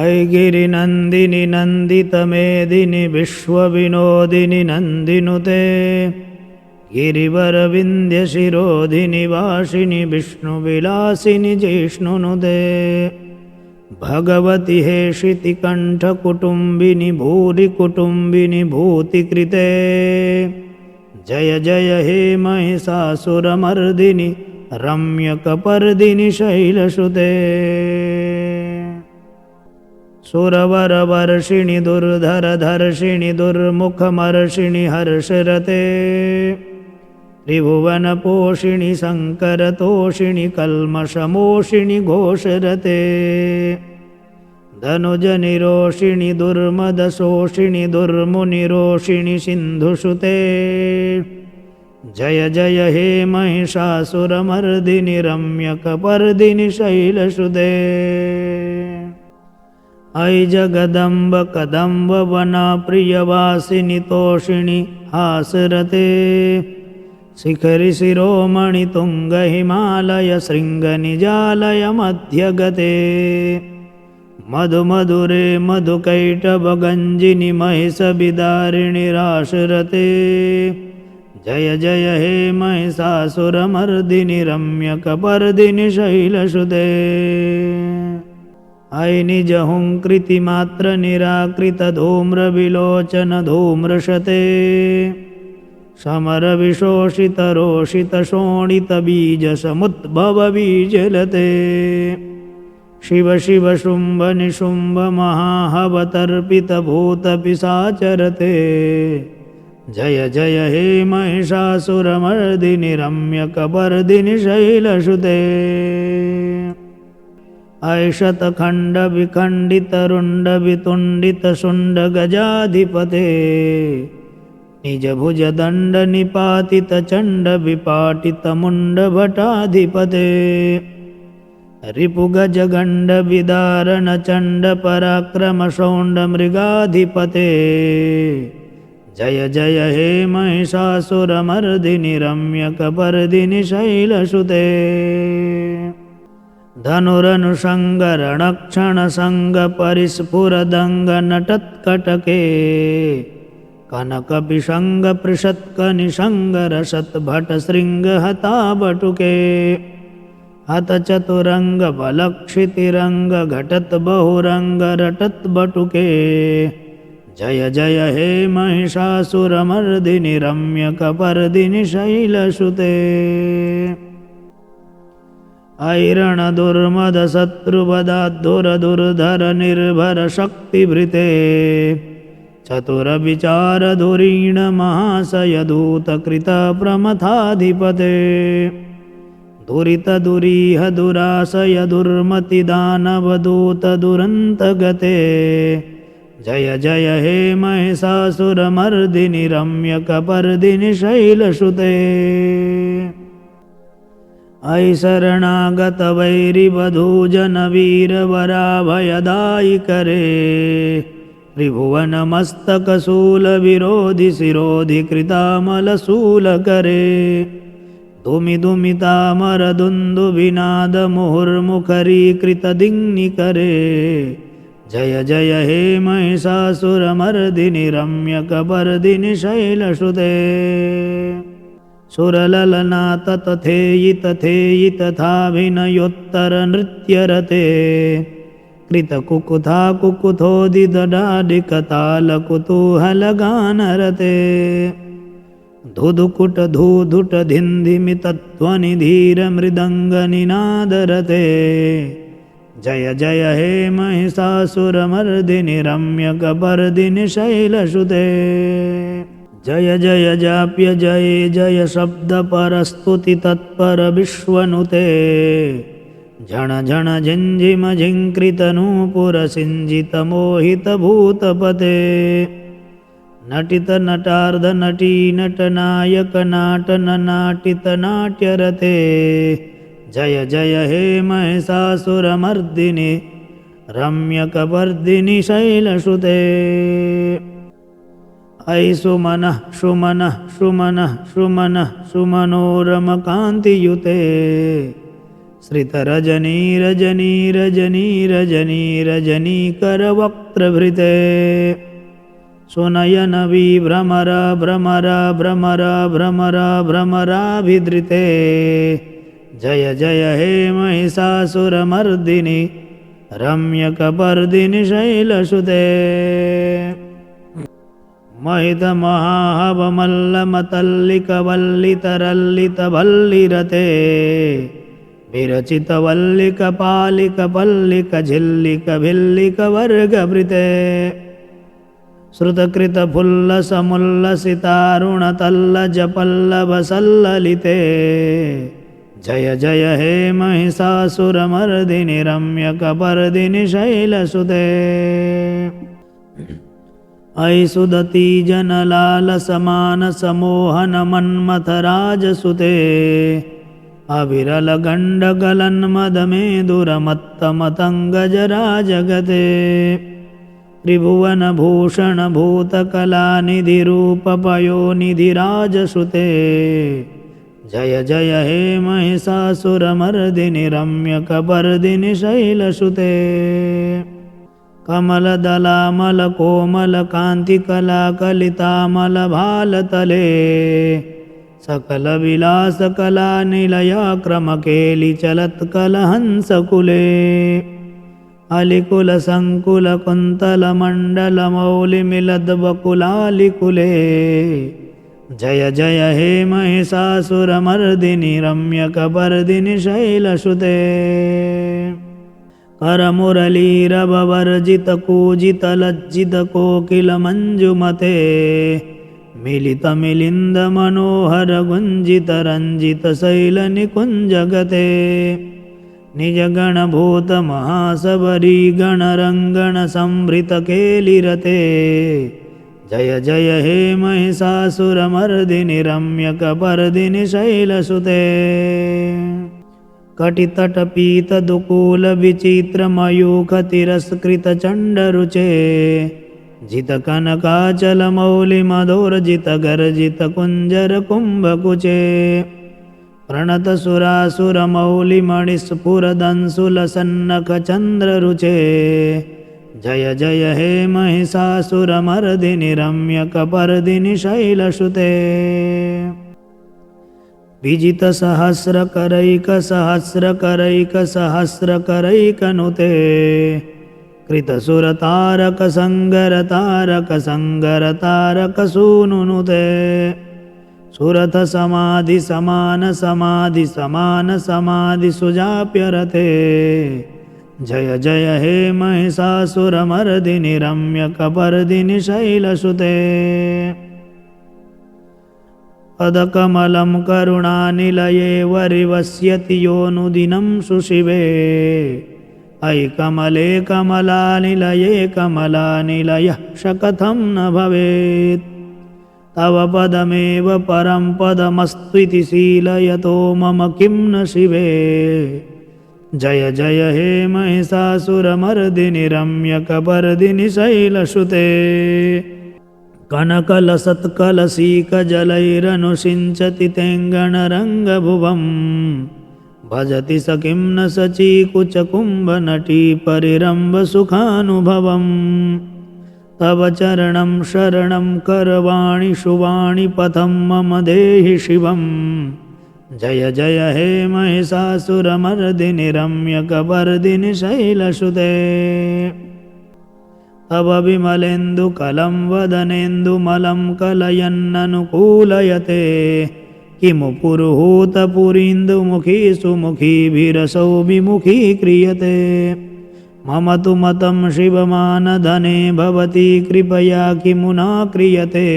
ऐगिरिनन्दिनि नन्दितमेदिनि विश्वविनोदिनि नन्दिनुते गिरिवरविन्द्यशिरोधिनि वासिनि विष्णुविलासिनि जिष्णुनुते भगवति हेशितिकण्ठकुटुम्बिनि भूरिकुटुम्बिनि भूतिकृते जय जय हे महिषासुरमर्दिनि रम्यकपर्दिनि शैलसुते सुरवरवर्षिणि दुर्धरधर्षिणि दुर्मुखमर्षिणि हर्षरते त्रिभुवनपोषिणि शङ्करतोषिणि कल्मषमोषिणि घोषरते धनुजनिरोषिणि दुर्मदशोषिणि दुर्मुनिरोषिणि सिन्धुसुते जय जय हे महिषासुरमर्दिनि रम्यकपर्दिनि शैलसुते ऐ जगदम्ब कदम्ब वनप्रियवासिनि तोषिणि हासरते शिखरि शिरोमणि तुङ्ग हिमालय शृङ्गनिजालय मध्यगते मधुमधुरे मधुकैटभगञ्जिनि महिषविदारिणि राशरते जय जय हे महिषासुरमर्दिनि रम्यकपर्दिनि शैलसुते ऐ निजहुङ्कृतिमात्र निराकृत धूम्रविलोचन धूम्रशते समरविशोषितरोषितशोणितबीजसमुद्भवबीजलते शिव शिव शुम्भ निशुम्भ महाहवतर्पितभूतपिशाचरते जय जय हे महिषासुरमर्दिनि रम्यकपर्दिनि शैलसुते ऐशतखण्डविखण्डितरुण्डवितुण्डितशुण्डगजाधिपते निजभुजदण्डनिपातितचण्डविपाटितमुण्डभटाधिपते रिपुगजगण्डविदारणचण्डपराक्रमशौण्डमृगाधिपते जय जय हे महिषासुरमर्दिनि रम्यकपर्दिनि शैलसुते धनुरनुषङ्गरणक्षणसङ्गपरिस्फुरदङ्गनटत्कटके कनकपिशङ्गपृषत्कनिशङ्गरसत्भटशृङ्गहताबटुके हतचतुरङ्गबलक्षितिरङ्गघटद्बहुरङ्गरटद्बटुके जय जय हे महिषासुरमर्दिनि रम्यकपर्दिनि शैलसुते ऐरणदुर्मदशत्रुवदाद्धुरधुरधरनिर्भरशक्तिभृते चतुरविचारधुरीण महाशयदूतकृतप्रमथाधिपते दुरितदुरीह दुराशय दुर्मतिदानवदूतदुरन्तगते जय जय हे महिषासुरमर्दिनि रम्यकपर्दिनि शैलसुते ऐ शरणागतवैरिवधूजनवीरवराभयदायिकरे त्रिभुवनमस्तकशूलविरोधि शिरोधिकृतामलशूलकरे धूमिधूमितामरदुन्दुभिनादमुहुर्मुखरीकृतदिङ्निकरे जय जय हे महिषासुरमर्दिनि रम्यकपर्दिनि शैलसुते सुरललना तथेयि तथेयि तथाभिनयोत्तरनृत्यरते कृतकुकुथा कुकुथोदिदडाडिकतालकुतूहलगानरते धुधुकुटधूधुटधिन्धिमितत्त्वनिधीरमृदङ्गनिनादरते जय जय हे महिषासुरमर्दिनि रम्यकपर्दिनि शैलसुते जय जय जाप्य जय जय शब्दपरस्तुति तत्पर विश्वनुते झण झण झिञ्झिम झिङ्कृतनूपुरसिञ्जितमोहितभूतपते नटितनटार्धनटी नटनायकनाटननाटितनाट्यरते जय जय हे महिषासुरमर्दिनि रम्यकपर्दिनि शैलसुते ऐ सुमनः सुमनः सुमनः सुमनः सुमनोरमकान्तियुते श्रितरजनी रजनी रजनी रजनी रजनीकरवक्त्रभृते सुनयन विभ्रमर भ्रमर भ्रमर भ्रमर भ्रमराभिधृते जय जय हे महिषासुरमर्दिनि रम्यकपर्दिनि शैलसुते महितमहाहवमल्लमतल्लिकवल्लितरल्लितभल्लिरते विरचितवल्लिकपालिकपल्लिकझिल्लिकभिल्लिकवर्गभृते श्रुतकृतफुल्लसमुल्लसितारुणतल्लजपल्लभसल्ललिते जय जय हे महिषासुरमर्दिनि रम्यकपर्दिनि शैलसुते अयि सुदती जनलालसमानसमोहनमन्मथराजसुते अविरलगण्डगलन्मदमेदुरमत्तमतङ्गजराजगते त्रिभुवनभूषणभूतकलानिधिरूपपयोनिधिराजसुते जय जय हे महिषासुरमर्दिनि रम्यकपर्दिनि शैलसुते कमलदलामलकोमलकान्तिकलाकलितामलभालतले सकलविलासकलानिलयाक्रमकेलिचलत्कलहंसकुले अलिकुलसङ्कुलकुन्तलमण्डलमौलिमिलद्वकुलालिकुले जय जय हे महिषासुरमर्दिनि रम्यकपर्दिनि शैलसुते करमुरलीरववर्जितकूजितलज्जितकोकिलमञ्जुमते मिलितमिलिन्दमनोहरगुञ्जितरञ्जितशैलनिकुञ्जगते निजगणभूतमहासबरीगणरङ्गणसंभृतकेलिरते जय जय हे महिषासुरमर्दिनि रम्यकपर्दिनि शैलसुते कटितटपीतदुकूलविचित्रमयूखतिरस्कृतचण्डरुचे जितकनकाचलमौलिमधोर्जितगर्जितकुञ्जरकुम्भकुचे प्रणतसुरासुरमौलिमणिस्फुरदंसुलसन्नखचन्द्ररुचे जय जय हे महिषासुरमर्दिनि रम्यकपर्दिनि शैलसुते विजितसहस्रकरैकसहस्रकरैकसहस्रकरैकनुते कृतसुरतारकसङ्गरतारकसङ्गरतारकसूनुनुते सुरथसमाधिसमानसमाधिसमानसमाधिसुजाप्यरते जय जय हे महिषासुरमर्दिनि रम्यकपर्दिनि शैलसुते पदकमलं करुणानिलये वरिवस्यति योऽनुदिनं सुशिवे अयि कमले कमलानिलये कमलानिलयः शकथं न भवेत् तव पदमेव परं पदमस्त्विति शीलयतो मम किं न शिवे जय जय हे महिषासुरमर्दिनि रम्यकपर्दिनि शैलसुते कनकलसत्कलसीकजलैरनुषिञ्चति तेङ्गणरङ्गभुवं भजति स किं न सचीकुचकुम्भनटीपरिरम्भसुखानुभवम् तव चरणं शरणं करवाणि शुवाणि पथं मम देहि शिवं जय जय हे महिषासुरमर्दिनि रम्यकपर्दिनि शैलसुते तव विमलेन्दुकलं वदनेन्दुमलं कलयन्ननुकूलयते किमु पुरुहूतपुरीन्दुमुखी सुमुखीभिरसौ विमुखी क्रियते मम तु मतं शिवमानधने भवती कृपया किमुना क्रियते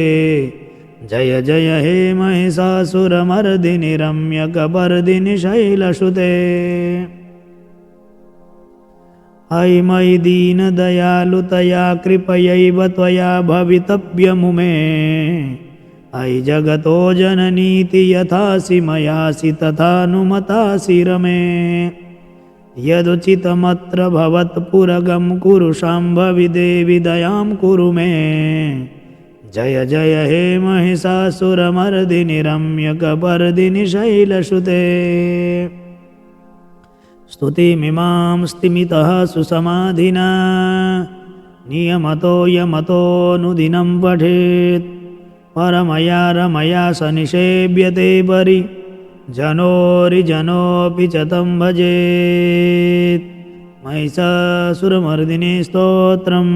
जय जय हे महिषासुरमर्दिनि रम्यकपर्दिनि शैलसुते अयि मयि दीनदयालुतया कृपयैव त्वया भवितव्यमुमे अयि जगतो जननीति यथासि मयासि तथानुमतासि रमे यदुचितमत्र भवत्पुरगं कुरु शाम्भवि देवि दयां कुरु मे जय जय हे महिषासुरमर्दिनि रम्यकपर्दिनि शैलसुते स्तुतिमिमां स्तिमितः सुसमाधिना नियमतो यमतोऽनुदिनं पठेत् परमया रमया स निषेव्यते परि जनोरिजनोऽपि च तं भजेत् महिषासुरमर्दिनी स्तोत्रं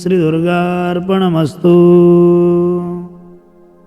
श्रीदुर्गार्पणमस्तु।